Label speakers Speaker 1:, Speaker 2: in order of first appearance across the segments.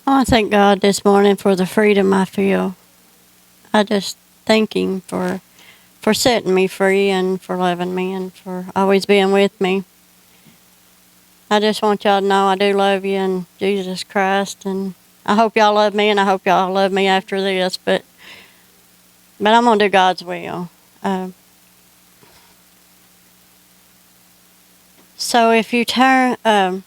Speaker 1: I want to thank God this morning for the freedom I feel. I just thank Him for setting me free and for loving me and for always being with me. I just want y'all to know I do love you in Jesus Christ, and I hope y'all love me, and I hope y'all love me after this, but I'm going to do God's will. So if you turn to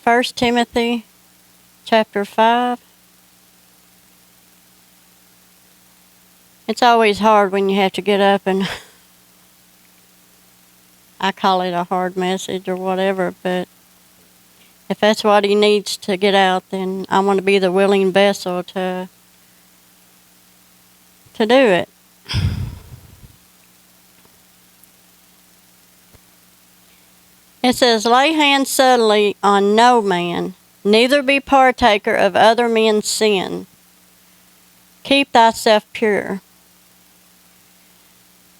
Speaker 1: 1 Timothy chapter 5, it's always hard when you have to get up and I call it a hard message or whatever, but if that's what he needs to get out, then I want to be the willing vessel to do it. It says, lay hands suddenly on no man, neither be partaker of other men's sin. Keep thyself pure.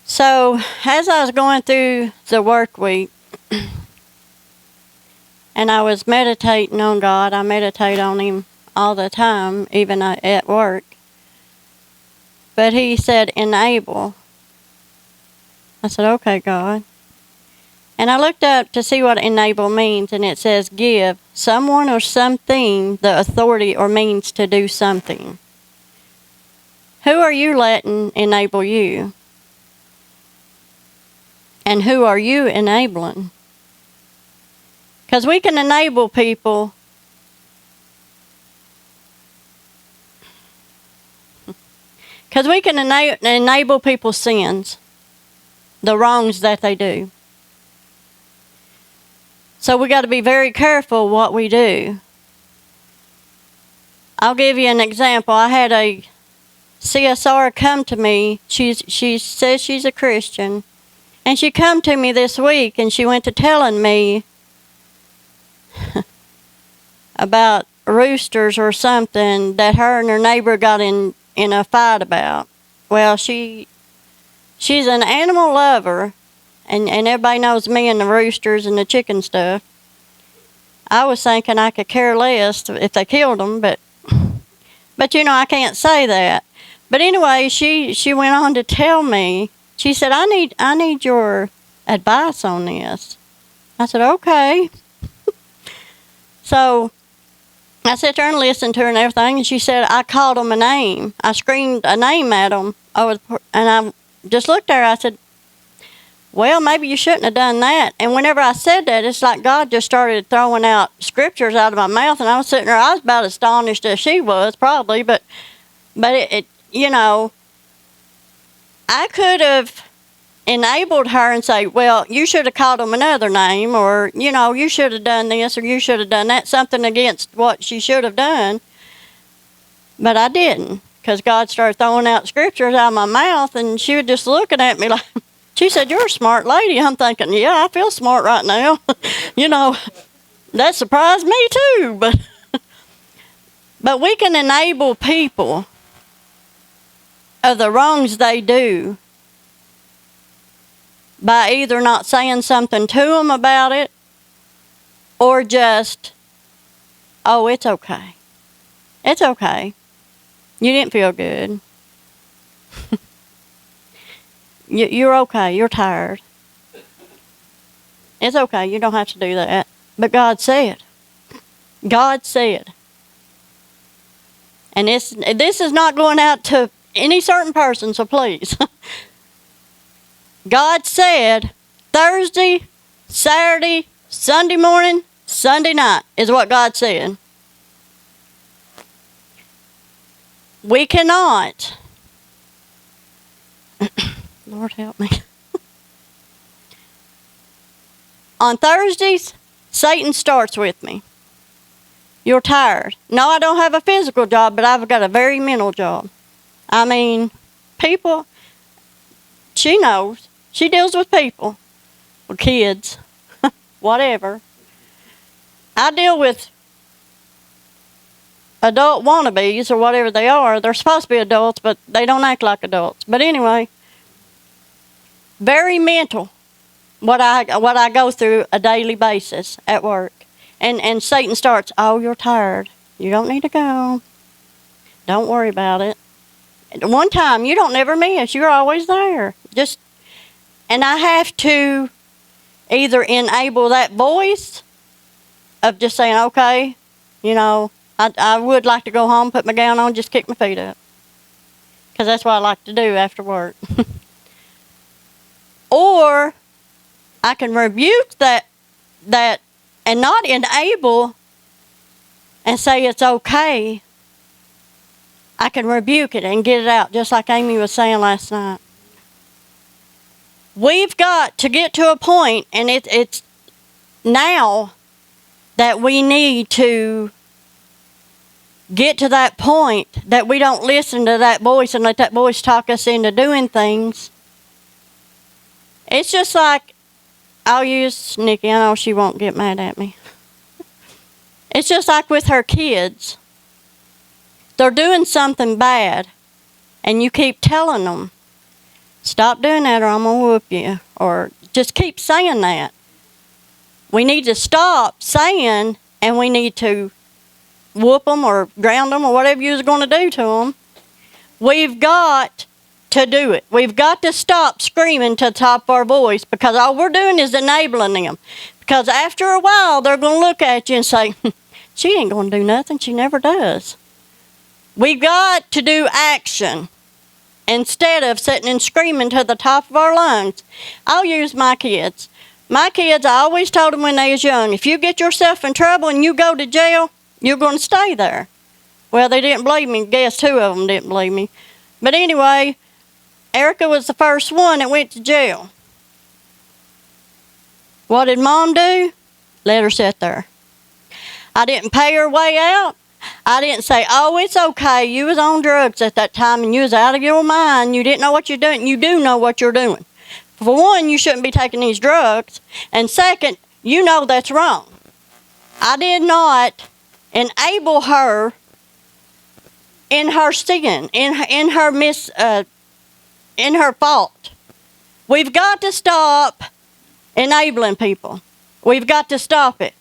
Speaker 1: So, as I was going through the work week, and I was meditating on God, I meditate on Him all the time, even at work. But He said, enable. I said, okay, God. And I looked up to see what enable means, and it says give someone or something the authority or means to do something. Who are you letting enable you? And who are you enabling? Because we can enable people. Because we can enable people's sins, the wrongs that they do. So we got to be very careful what we do. I'll give you an example. I had a CSR come to me. She says she's a Christian. And she come to me this week and she went to telling me about roosters or something that her and her neighbor got in a fight about. Well, she's an animal lover. And everybody knows me and the roosters and the chicken stuff. I was thinking I could care less if they killed them, but you know, I can't say that. But anyway, she went on to tell me, she said, I need your advice on this. I said, okay. So I sat there and listened to her and everything, and she said, I called them a name. I screamed a name at them, and I just looked at her. I said, well, maybe you shouldn't have done that. And whenever I said that, it's like God just started throwing out scriptures out of my mouth, and I was sitting there, I was about as astonished as she was, probably, but it you know, I could have enabled her and say, well, you should have called them another name, or, you know, you should have done this, or you should have done that, something against what she should have done. But I didn't, because God started throwing out scriptures out of my mouth, and she was just looking at me like, she said, you're a smart lady. I'm thinking, yeah, I feel smart right now. You know, that surprised me too. But we can enable people of the wrongs they do by either not saying something to them about it or just, oh, it's okay. It's okay. You didn't feel good. You're okay. You're tired. It's okay. You don't have to do that. But God said. God said. And this is not going out to any certain person, so please. God said Thursday, Saturday, Sunday morning, Sunday night is what God said. We cannot. Lord help me. On Thursdays, Satan starts with me. You're tired. No, I don't have a physical job, but I've got a very mental job. I mean, people, she knows. She deals with people, or kids, whatever. I deal with adult wannabes, or whatever they are. They're supposed to be adults, but they don't act like adults. But anyway, very mental, what I go through a daily basis at work. And Satan starts, oh, you're tired. You don't need to go. Don't worry about it. One time, you don't never miss. You're always there. And I have to either enable that voice of just saying, okay, I would like to go home, put my gown on, just kick my feet up. Because that's what I like to do after work. Or I can rebuke that and not enable and say it's okay. I can rebuke it and get it out, just like Amy was saying last night. We've got to get to a point, and it's now that we need to get to that point that we don't listen to that voice and let that voice talk us into doing things. It's just like, I'll use Nikki. I know she won't get mad at me. It's just like with her kids. They're doing something bad, and you keep telling them, stop doing that or I'm going to whoop you. Or just keep saying that. We need to stop saying, and we need to whoop them or ground them or whatever you're going to do to them. We've got to do it. We've got to stop screaming to the top of our voice, because all we're doing is enabling them. Because after a while, they're going to look at you and say, she ain't going to do nothing. She never does. We've got to do action instead of sitting and screaming to the top of our lungs. I'll use my kids. My kids, I always told them when they was young, if you get yourself in trouble and you go to jail, you're going to stay there. Well, they didn't believe me. Guess 2 of them didn't believe me. But anyway, Erica was the first one that went to jail. What did Mom do? Let her sit there. I didn't pay her way out. I didn't say, oh, it's okay. You was on drugs at that time and you was out of your mind. You didn't know what you're doing. You do know what you're doing. For one, you shouldn't be taking these drugs. And second, you know that's wrong. I did not enable her in her sin, in her fault. We've got to stop enabling people. We've got to stop it.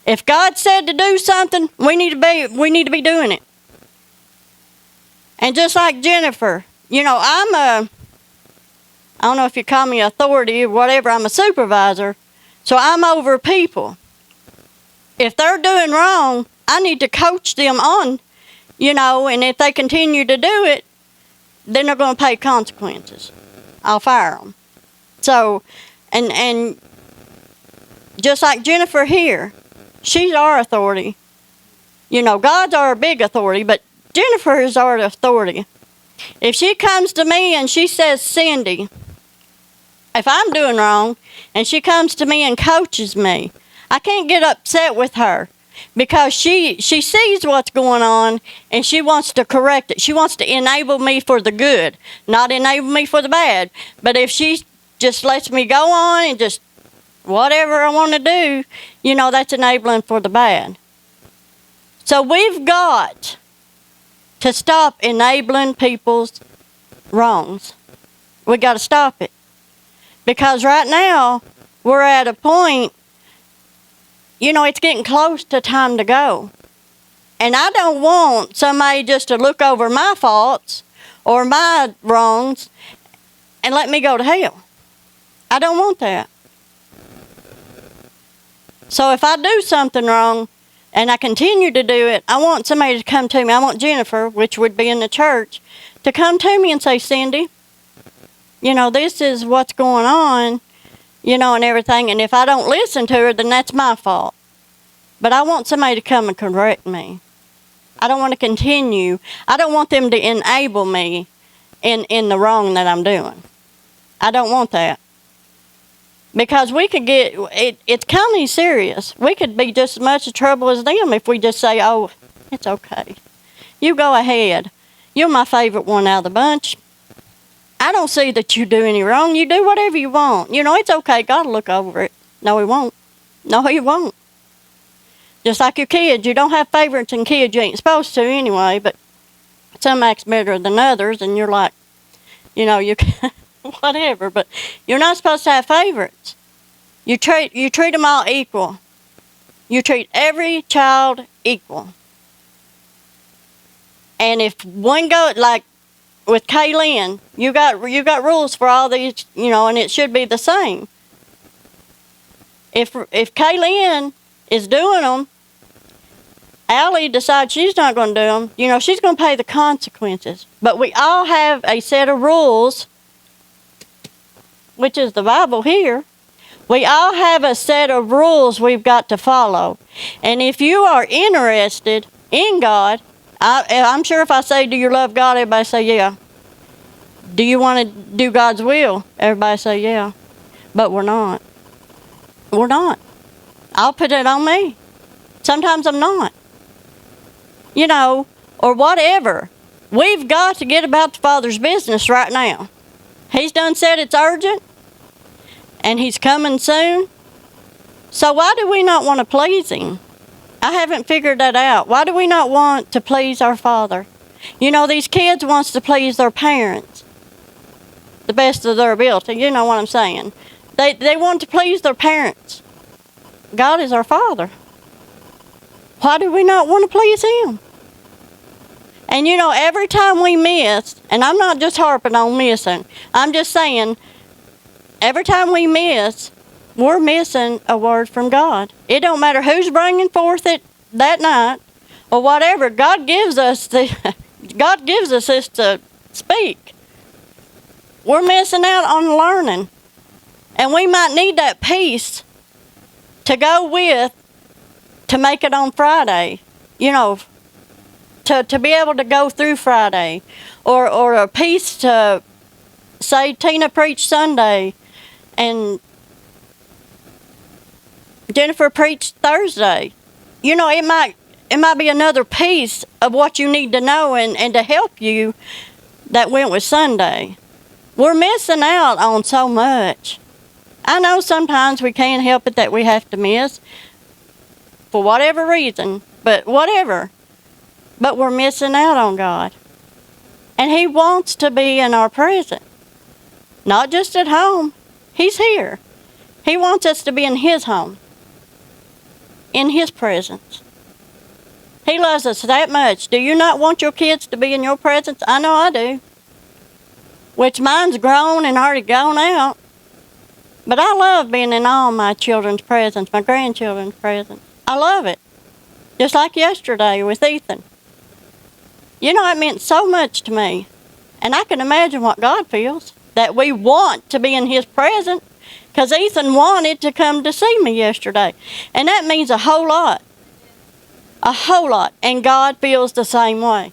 Speaker 1: If God said to do something, we need to be doing it. And just like Jennifer, I don't know if you call me authority or whatever, I'm a supervisor, so I'm over people. If they're doing wrong, I need to coach them on, and if they continue to do it, then they're going to pay consequences. I'll fire them. So, and just like Jennifer here, she's our authority. God's our big authority, but Jennifer is our authority. If she comes to me and she says, Cindy, if I'm doing wrong, and she comes to me and coaches me, I can't get upset with her, because she sees what's going on and she wants to correct it. She wants to enable me for the good, not enable me for the bad. But if she just lets me go on and just whatever I want to do, that's enabling for the bad. So we've got to stop enabling people's wrongs. We got to stop it. Because right now, we're at a point, it's getting close to time to go. And I don't want somebody just to look over my faults or my wrongs and let me go to hell. I don't want that. So if I do something wrong and I continue to do it, I want somebody to come to me. I want Jennifer, which would be in the church, to come to me and say, Cindy, this is what's going on, and everything. And if I don't listen to her, then that's my fault. But I want somebody to come and correct me. I don't want to continue. I don't want them to enable me in the wrong that I'm doing. I don't want that. Because we could get, it's kind of serious. We could be just as much in trouble as them if we just say, oh, it's okay. You go ahead. You're my favorite one out of the bunch. I don't see that you do any wrong. You do whatever you want. It's okay. God will look over it. No, He won't. No, He won't. Just like your kids. You don't have favorites in kids. You ain't supposed to anyway, but some acts better than others, and you're like, you can whatever, but you're not supposed to have favorites. You treat them all equal. You treat every child equal. And if one goes, like with Kaylin, you got rules for all these, and it should be the same. If Kaylin is doing them, Allie decides she's not going to do them, she's going to pay the consequences. But we all have a set of rules, which is the Bible here. We all have a set of rules we've got to follow. And if you are interested in God, I'm sure if I say, do you love God? Everybody say, yeah. Do you want to do God's will? Everybody say, yeah. But we're not. We're not. I'll put it on me. Sometimes I'm not. Or whatever. We've got to get about the Father's business right now. He's done said it's urgent, and He's coming soon. So why do we not want to please Him? I haven't figured that out. Why do we not want to please our Father? These kids wants to please their parents the best of their ability. You know what I'm saying? They want to please their parents. God is our Father. Why do we not want to please Him? And every time we miss, and I'm not just harping on missing, I'm just saying, every time we miss, we're missing a word from God. It don't matter who's bringing forth it that night or whatever. God gives us this to speak. We're missing out on learning. And we might need that peace to go with to make it on Friday. To be able to go through Friday. Or a peace to say Tina preached Sunday and Jennifer preached Thursday. It might be another piece of what you need to know and to help you that went with Sunday. We're missing out on so much. I know sometimes we can't help it that we have to miss for whatever reason, but whatever. But we're missing out on God. And He wants to be in our presence. Not just at home. He's here. He wants us to be in His home. In His presence. He loves us that much. Do you not want your kids to be in your presence? I know I do. Which mine's grown and already gone out. But I love being in all my children's presence, my grandchildren's presence. I love it. Just like yesterday with Ethan. It meant so much to me. And I can imagine what God feels. That we want to be in His presence. Because Ethan wanted to come to see me yesterday. And that means a whole lot. A whole lot. And God feels the same way.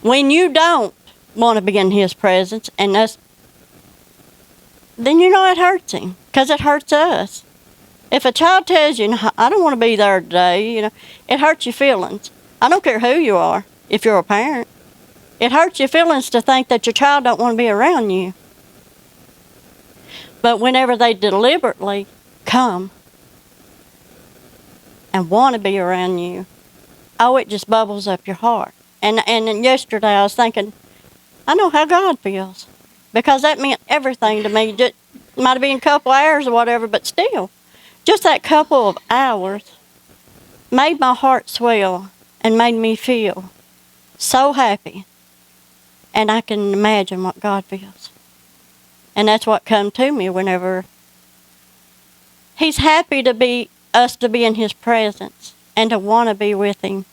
Speaker 1: When you don't want to be in His presence, and then it hurts Him. Because it hurts us. If a child tells you, I don't want to be there today, it hurts your feelings. I don't care who you are, if you're a parent. It hurts your feelings to think that your child don't want to be around you. But whenever they deliberately come and want to be around you, it just bubbles up your heart. And yesterday I was thinking, I know how God feels. Because that meant everything to me. Just, might have been a couple hours or whatever, but still. Just that couple of hours made my heart swell and made me feel so happy. And I can imagine what God feels. And that's what come to me whenever He's happy to be us to be in His presence and to want to be with Him.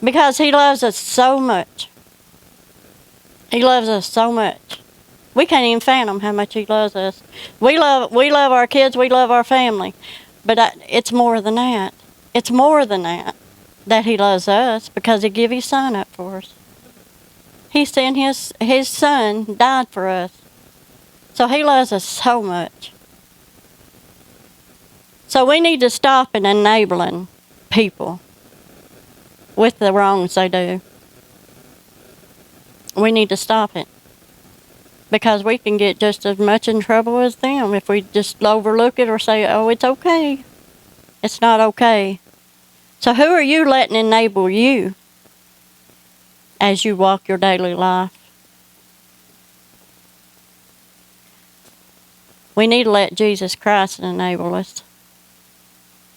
Speaker 1: Because He loves us so much. He loves us so much. We can't even fathom how much He loves us. We love our kids, we love our family. But it's more than that. It's more than that He loves us, because He gave His Son up for us. He sent His Son, died for us. So He loves us so much. So we need to stop enabling people with the wrongs they do. We need to stop it. Because we can get just as much in trouble as them if we just overlook it or say, oh, it's okay. It's not okay. So who are you letting enable you as you walk your daily life? We need to let Jesus Christ enable us.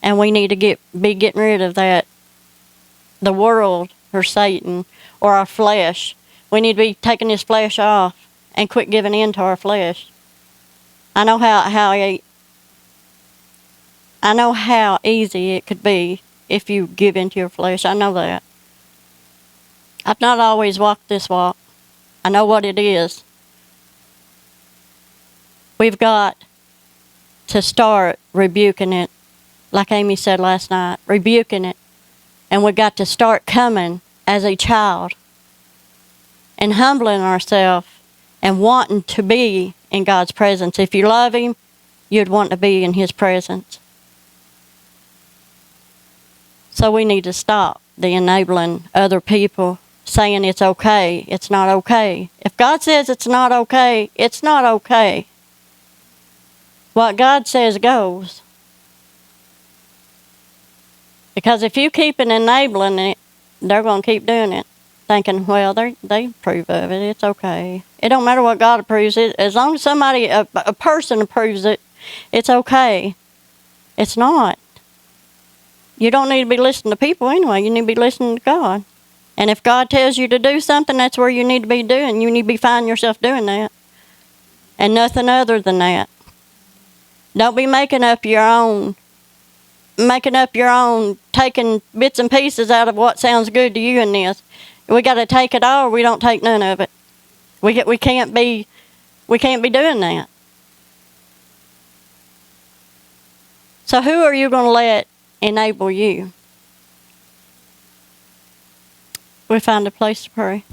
Speaker 1: And we need to be getting rid of that, the world or Satan or our flesh. We need to be taking this flesh off and quit giving in to our flesh. I know how easy it could be if you give into your flesh. I know that. I've not always walked this walk. I know what it is. We've got to start rebuking it, like Amy said last night, rebuking it. And we've got to start coming as a child and humbling ourselves and wanting to be in God's presence. If you love Him, you'd want to be in His presence. So we need to stop the enabling other people, saying it's okay. It's not okay. If God says it's not okay, it's not okay. What God says goes. Because if you keep enabling it, they're going to keep doing it, thinking, well, they approve of it. It's okay. It don't matter what God approves it. As long as a person approves it, it's okay. It's not. You don't need to be listening to people anyway. You need to be listening to God. And if God tells you to do something, that's where you need to be doing. You need to be finding yourself doing that. And nothing other than that. Don't be making up your own, taking bits and pieces out of what sounds good to you in this. We got to take it all, or we don't take none of it. We can't be doing that. So who are you going to let enable you? We find a place to pray.